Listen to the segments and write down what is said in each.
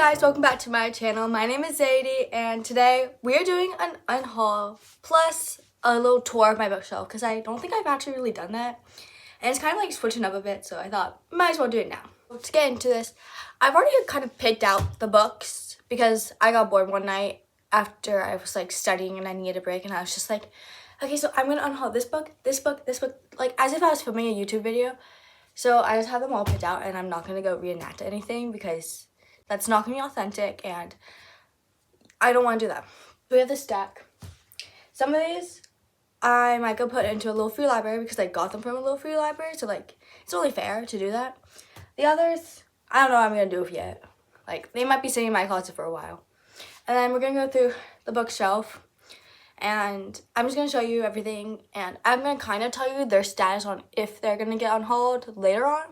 guys, welcome back to my channel. My name is Zadie and today we are doing an unhaul plus a little tour of my bookshelf because I don't think I've actually really done that. And it's kind of like switching up a bit, so I thought might as well do it now. To get into this, I've already kind of picked out the books because I got bored one night after I was like studying and I needed a break, and I was just like, okay, so I'm gonna unhaul this book, this book, this book, like as if I was filming a YouTube video. So I just have them all picked out and I'm not gonna go reenact anything because that's not gonna be authentic and I don't wanna do that. We have this stack. Some of these I might go put into a little free library because I got them from a little free library, so like it's only fair to do that. The others, I don't know what I'm gonna do with yet. Like they might be sitting in my closet for a while. And then we're gonna go through the bookshelf and I'm just gonna show you everything, and I'm gonna kind of tell you their status on if they're gonna get unhauled later on.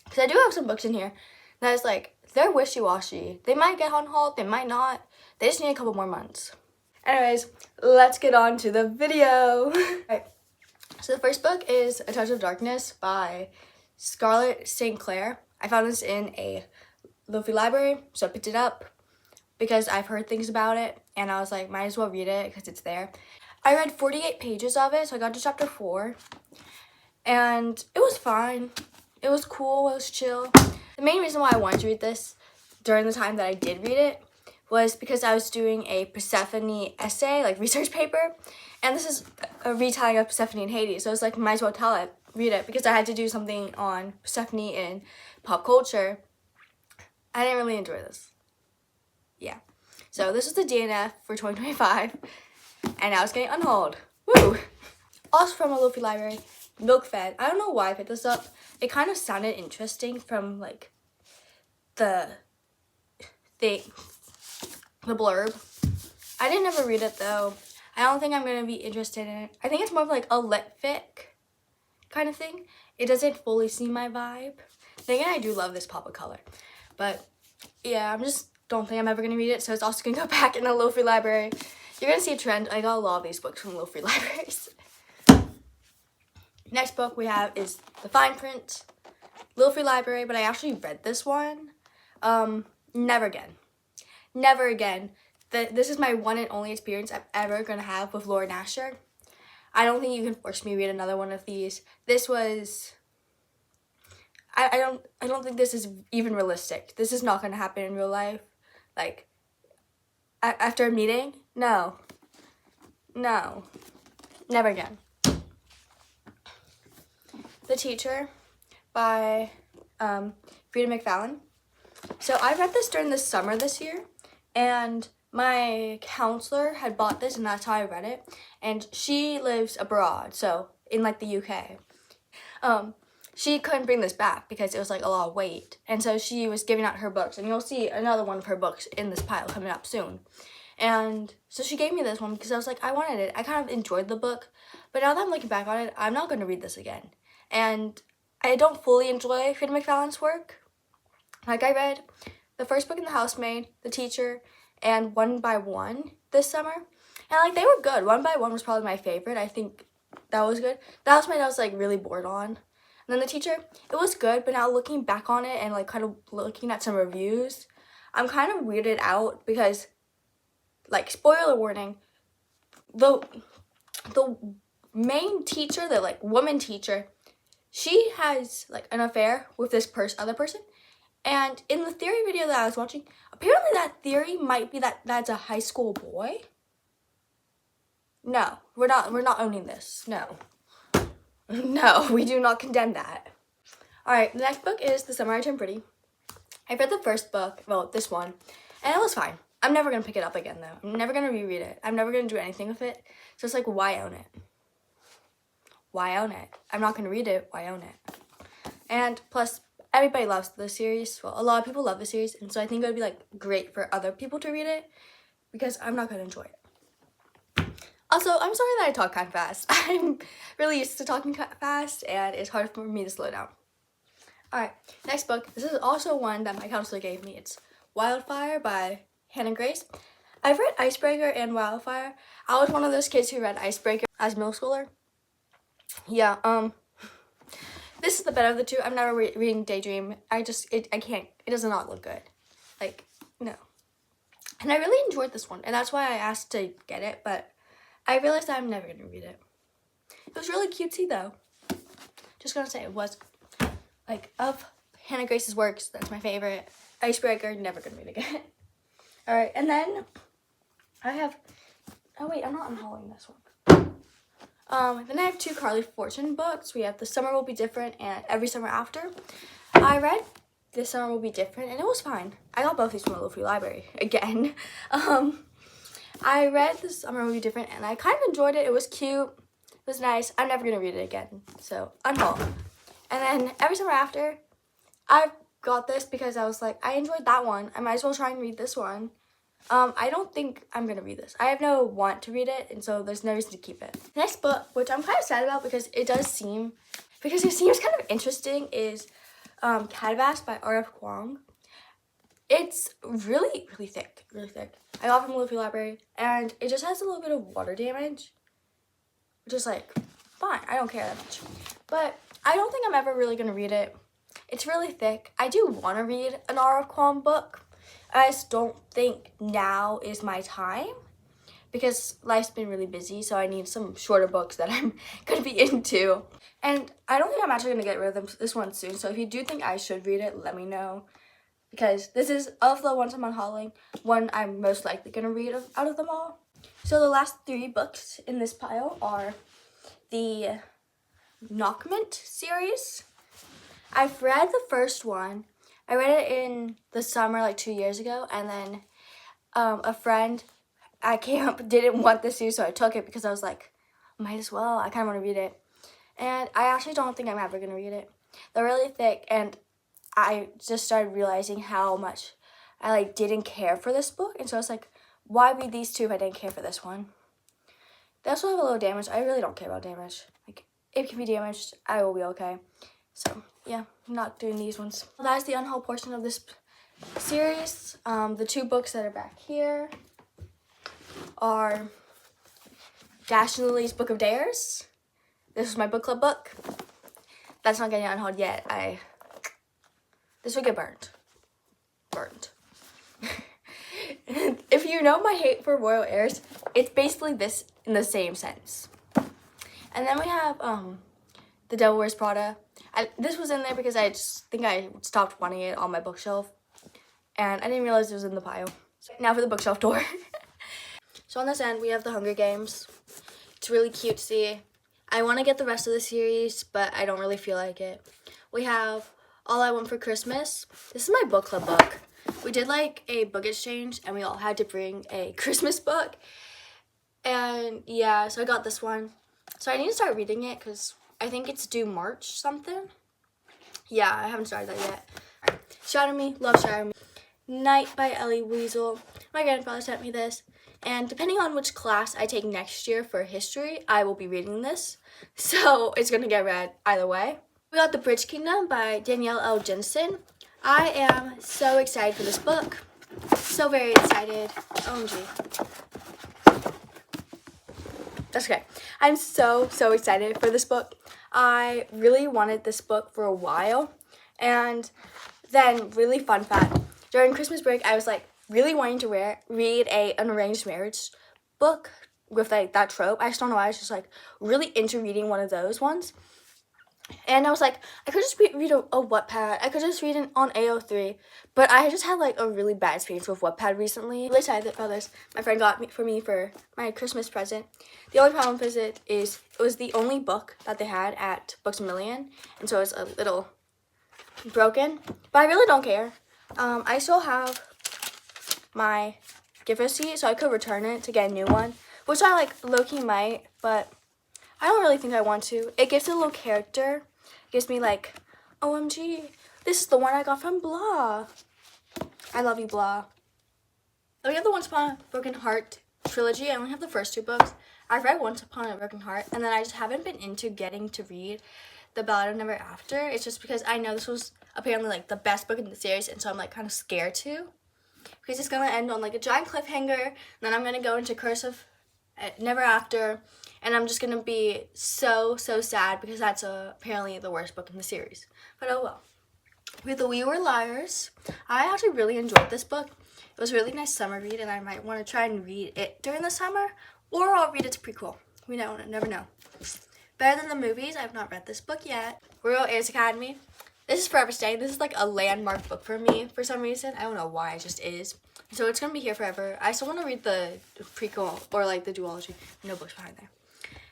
Because I do have some books in here that is like, they're wishy-washy. They might get unhauled, they might not. They just need a couple more months. Anyways, let's get on to the video. Alright, so the first book is A Touch of Darkness by Scarlett St. Clair. I found this in a Lo-Fi library, so I picked it up because I've heard things about it and I was like, might as well read it because it's there. I read 48 pages of it, so I got to chapter 4 and it was fine. It was cool, it was chill. The main reason why I wanted to read this during the time that I did read it was because I was doing a Persephone essay, like research paper, and this is a retelling of Persephone and Hades, so I was like, might as well read it because I had to do something on Persephone in pop culture. I didn't really enjoy this. Yeah. So this is the DNF for 2025, and now it's getting unhauled. Woo! Also from a Lo-Fi library, Milk Fed. I don't know why I picked this up. It kind of sounded interesting from like the blurb. I didn't ever read it though. I don't think I'm gonna be interested in it. I think it's more of like a lit fic kind of thing. It doesn't fully see my vibe. Then again, I do love this pop of color, but yeah, don't think I'm ever gonna read it. So it's also gonna go back in the Lo-Fi library. You're gonna see a trend. I got a lot of these books from Lo-Fi libraries. Next book we have is The Fine Print, Lo-Fi library, but I actually read this one. Never again. Never again. This is my one and only experience I'm ever gonna have with Laura Nasher. I don't think you can force me to read another one of these. This was, I don't think this is even realistic. This is not gonna happen in real life. Like, after a meeting? No. No. Never again. The Teacher by Frida McFarlane. So I read this during the summer this year, and my counselor had bought this, and that's how I read it. And she lives abroad, so in like the UK. She couldn't bring this back because it was like a lot of weight, and so she was giving out her books, and you'll see another one of her books in this pile coming up soon. And so she gave me this one because I was like, I wanted it. I kind of enjoyed the book, but now that I'm looking back on it, I'm not going to read this again. And I don't fully enjoy Frida McFarlane's work. Like, I read the first book in The Housemaid, The Teacher, and One by One this summer. And like, they were good. One by One was probably my favorite. I think that was good. The Housemaid I was like really bored on. And then The Teacher, it was good, but now looking back on it and like kind of looking at some reviews, I'm kind of weirded out because, like, spoiler warning, the main teacher, the like woman teacher, she has like an affair with this other person. And in the theory video that I was watching, apparently that theory might be that that's a high school boy. No, we're not owning this. No. No, we do not condemn that. Alright, the next book is The Summer I Turned Pretty. I read the first book, well, this one, and it was fine. I'm never gonna pick it up again though. I'm never gonna reread it. I'm never gonna do anything with it. So it's like, why own it? Why own it? I'm not gonna read it, why own it? And plus, everybody loves the series. Well, a lot of people love the series, and so I think it would be like great for other people to read it because I'm not gonna enjoy it. Also, I'm sorry that I talk kind of fast. I'm really used to talking fast, and it's hard for me to slow down. Alright, next book. This is also one that my counselor gave me. It's Wildfire by Hannah Grace. I've read Icebreaker and Wildfire. I was one of those kids who read Icebreaker as middle schooler. Yeah, this is the better of the two. I'm never reading Daydream. I can't, it does not look good. Like, No. And I really enjoyed this one, and that's why I asked to get it, but I realized I'm never going to read it. It was really cutesy, though. Just gonna say it was, like, of Hannah Grace's works, that's my favorite. Icebreaker, never gonna read again. Alright, and then I have, oh wait, I'm not unhauling this one. Then I have 2 Carly Fortune books. We have The Summer Will Be Different and Every Summer After. I read This Summer Will Be Different, and it was fine. I got both these from the Free Library, again. I read This Summer Will Be Different, and I kind of enjoyed it. It was cute. It was nice. I'm never going to read it again. So, Unhaul. And then Every Summer After, I got this because I was like, I enjoyed that one. I might as well try and read this one. I don't think I'm going to read this. I have no want to read it, and so there's no reason to keep it. Next book, which I'm kind of sad about because it seems kind of interesting, is Catabass by R.F. Kuang. It's really, really thick, really thick. I got it from the Free Library, and it just has a little bit of water damage, which is like, fine, I don't care that much. But I don't think I'm ever really going to read it. It's really thick. I do want to read an R.F. Kuang book. I just don't think now is my time because life's been really busy, so I need some shorter books that I'm going to be into. And I don't think I'm actually going to get rid of this one soon, so if you do think I should read it, let me know. Because this is, of the ones I'm unhauling, one I'm most likely going to read out of them all. So the last 3 books in this pile are the Knockment series. I've read the first one. I read it in the summer, like 2 years ago, and then a friend at camp didn't want this series, so I took it because I was like, might as well. I kind of want to read it. And I actually don't think I'm ever going to read it. They're really thick, and I just started realizing how much I like didn't care for this book, and so I was like, why read these 2 if I didn't care for this one? They also have a little damage. I really don't care about damage. Like, if it can be damaged, I will be okay. So, yeah, I'm not doing these ones. That is the unhaul portion of this series. The 2 books that are back here are Dash and Lily's Book of Dares. This is my book club book. That's not getting unhauled yet. This would get burned. If you know my hate for royal heirs, it's basically this in the same sense. And then we have The Devil Wears Prada. This was in there because I just think I stopped wanting it on my bookshelf, and I didn't realize it was in the pile. So now for the bookshelf tour. So on this end, we have The Hunger Games. It's really cutesy. I want to get the rest of the series, but I don't really feel like it. We have All I Want for Christmas. This is my book club book. We did like a book exchange, and we all had to bring a Christmas book. And yeah, so I got this one. So I need to start reading it because I think it's due March something. Yeah, I haven't started that yet. Right. Shadow Me, love Shadow Me. Night by Ellie Weasel. My grandfather sent me this. And depending on which class I take next year for history, I will be reading this. So it's going to get read either way. We got The Bridge Kingdom by Danielle L. Jensen. I am so excited for this book. So very excited. OMG. That's okay. I'm so excited for this book. I really wanted this book for a while. And then, really fun fact, during Christmas break, I was like really wanting to read an arranged marriage book with like that trope. I just don't know why. I was just like really into reading one of those ones. And I was like, I could just read a Wattpad. I could just read it on AO3. But I just had like a really bad experience with Wattpad recently. I'm really excited for this. My friend got me for my Christmas present. The only problem with it is it was the only book that they had at Books A Million. And so it's a little broken. But I really don't care. I still have my gift receipt, so I could return it to get a new one. Which I like low-key might, but I don't really think I want to. It gives it a little character. It gives me like, OMG, this is the one I got from Blah. I love you, Blah. We have the Once Upon a Broken Heart trilogy. I only have the first 2 books. I've read Once Upon a Broken Heart, and then I just haven't been into getting to read The Ballad of Never After. It's just because I know this was apparently like the best book in the series, and so I'm like kind of scared to. Because it's going to end on like a giant cliffhanger, and then I'm going to go into Curse of Never After, and I'm just going to be so sad because that's apparently the worst book in the series. But oh well. with the We Were Liars. I actually really enjoyed this book. It was a really nice summer read, and I might want to try and read it during the summer, or I'll read its prequel. We don't never know. Better Than the Movies. I have not read this book yet. Royal Airs Academy. This is forever staying. This is like a landmark book for me for some reason. I don't know why, it just is. So it's gonna be here forever. I still want to read the prequel or like the duology. No books behind there.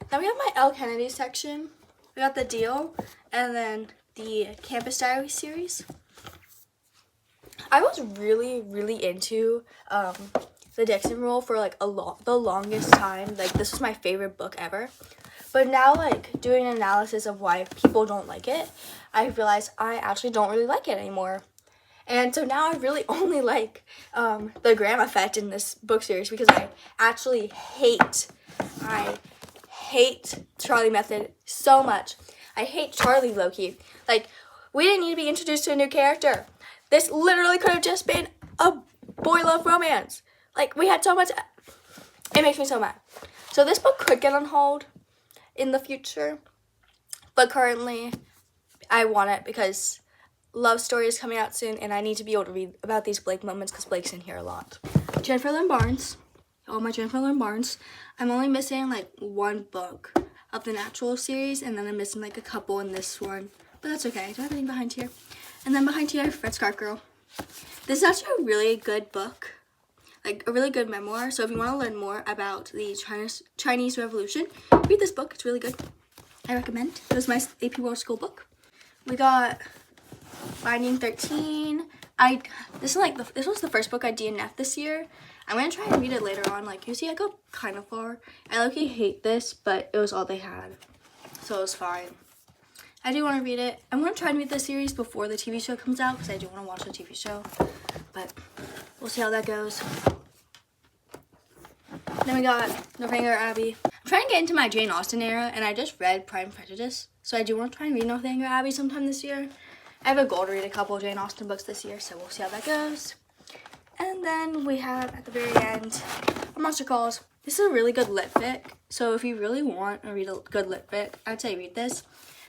Then we have my L. Kennedy section. We got The Deal, and then the Campus Diary series. I was really into the Dixon Rule for like the longest time. Like, this was my favorite book ever. But now, like, doing an analysis of why people don't like it, I realized I actually don't really like it anymore. And so now I really only like the Graham Effect in this book series, because I actually hate Charlie Method so much. I hate Charlie low-key. Like, we didn't need to be introduced to a new character. This literally could have just been a boy love romance. Like, we had so much. It makes me so mad. So this book could get on hold in the future, but currently I want it because Love Story is coming out soon, and I need to be able to read about these Blake moments because Blake's in here a lot. Jennifer Lynn Barnes. Oh, my Jennifer Lynn Barnes. I'm only missing like one book of the Natural series, and then I'm missing like a couple in this one, but that's okay. I don't have anything behind here. And then behind here, Red Scarf Girl. This is actually a really good book, like a really good memoir. So if you want to learn more about the Chinese Revolution, read this book. It's really good. I recommend. It was my AP World School book. We got Binding 13. This was the first book I DNF'd this year. I'm gonna try and read it later on. Like, you see, I go kind of far. I low-key hate this, but it was all they had, so it was fine. I do want to read it. I'm gonna try and read the series before the TV show comes out because I do want to watch the TV show, but we'll see how that goes. Then we got Northanger Abbey. I'm trying to get into my Jane Austen era, and I just read Pride and Prejudice, so I do want to try and read Northanger Abbey sometime this year. I have a goal to read a couple of Jane Austen books this year, so we'll see how that goes. And then we have, at the very end, Monster Calls. This is a really good lit fic, so if you really want to read a good lit fic, I'd say read this.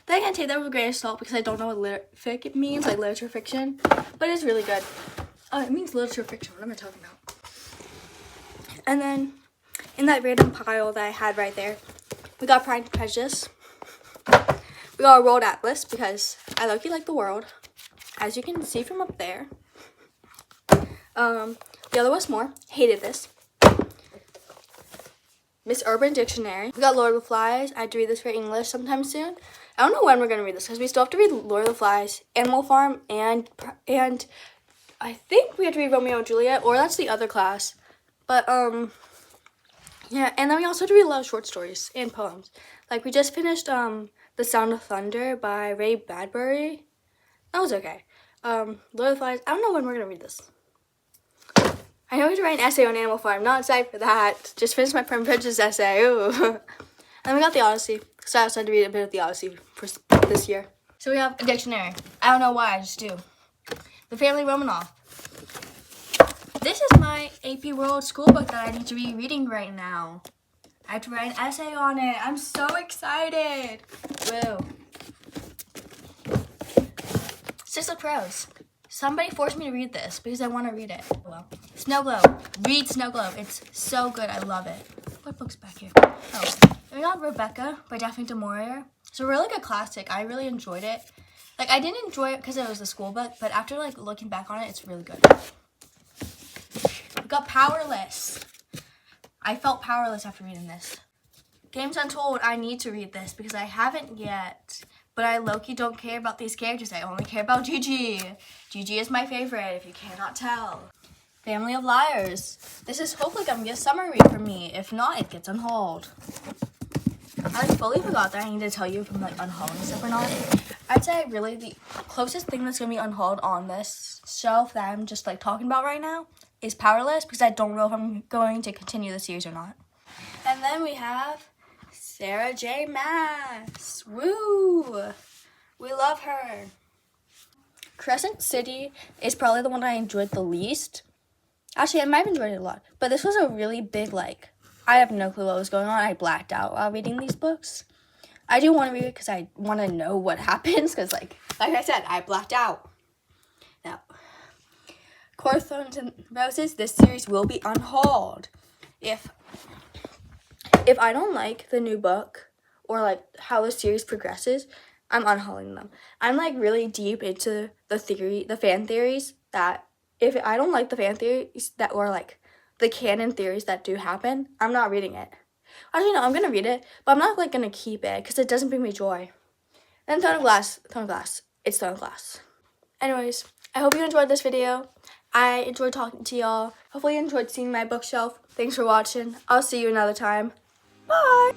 Then I can take that with a grain of salt because I don't know what lit fic means, like literature fiction, but it's really good. It means literature fiction. What am I talking about? And then in that random pile that I had right there, we got Pride and Prejudice. We got a World Atlas because I low-key like the world, as you can see from up there. The other was more. Hated this. Miss Urban Dictionary. We got Lord of the Flies. I had to read this for English sometime soon. I don't know when we're going to read this because we still have to read Lord of the Flies, Animal Farm, and I think we have to read Romeo and Juliet, or that's the other class. But, yeah, and then we also have to read a lot of short stories and poems. Like, we just finished, The Sound of Thunder by Ray Bradbury. That was okay. Lord of the Flies. I don't know when we're going to read this. I know we have to write an essay on Animal Farm. Not excited for that. Just finished my Pride and Prejudice essay. Ooh. And then we got the Odyssey. So I also had to read a bit of the Odyssey for this year. So we have a dictionary. I don't know why, I just do. The Family Romanov. This is my AP World School book that I need to be reading right now. I have to write an essay on it. I'm so excited. Woo. Six of Crows. Somebody forced me to read this because I want to read it. Well, Snow Globe. Read Snow Globe. It's so good. I love it. What book's back here? Oh, we got Rebecca by Daphne du Maurier. It's a really good classic. I really enjoyed it. Like, I didn't enjoy it because it was a school book, but after, like, looking back on it, it's really good. We got Powerless. I felt powerless after reading this. Games Untold. I need to read this because I haven't yet. But I low-key don't care about these characters. I only care about Gigi. Gigi is my favorite, if you cannot tell. Family of Liars. This is hopefully going to be a summer read for me. If not, it gets unhauled. I fully forgot that I need to tell you if I'm like unhauling stuff or not. I'd say really the closest thing that's going to be unhauled on this shelf that I'm just like talking about right now is Powerless, because I don't know if I'm going to continue the series or not. And then we have Sarah J. Maas. Woo! We love her. Crescent City is probably the one I enjoyed the least. Actually, I might have enjoyed it a lot. But this was a really big, like, I have no clue what was going on. I blacked out while reading these books. I do want to read it because I want to know what happens. Because, like I said, I blacked out. Core Thorns and Roses, this series will be unhauled. If I don't like the new book or like how the series progresses, I'm unhauling them. I'm like really deep into the fan theories that if I don't like the fan theories that or like the canon theories that do happen, I'm not reading it. Actually, no, I'm gonna read it, but I'm not like gonna keep it because it doesn't bring me joy. Then Throne of Glass, it's Throne of Glass. Anyways, I hope you enjoyed this video. I enjoyed talking to y'all. Hopefully you enjoyed seeing my bookshelf. Thanks for watching. I'll see you another time. Bye!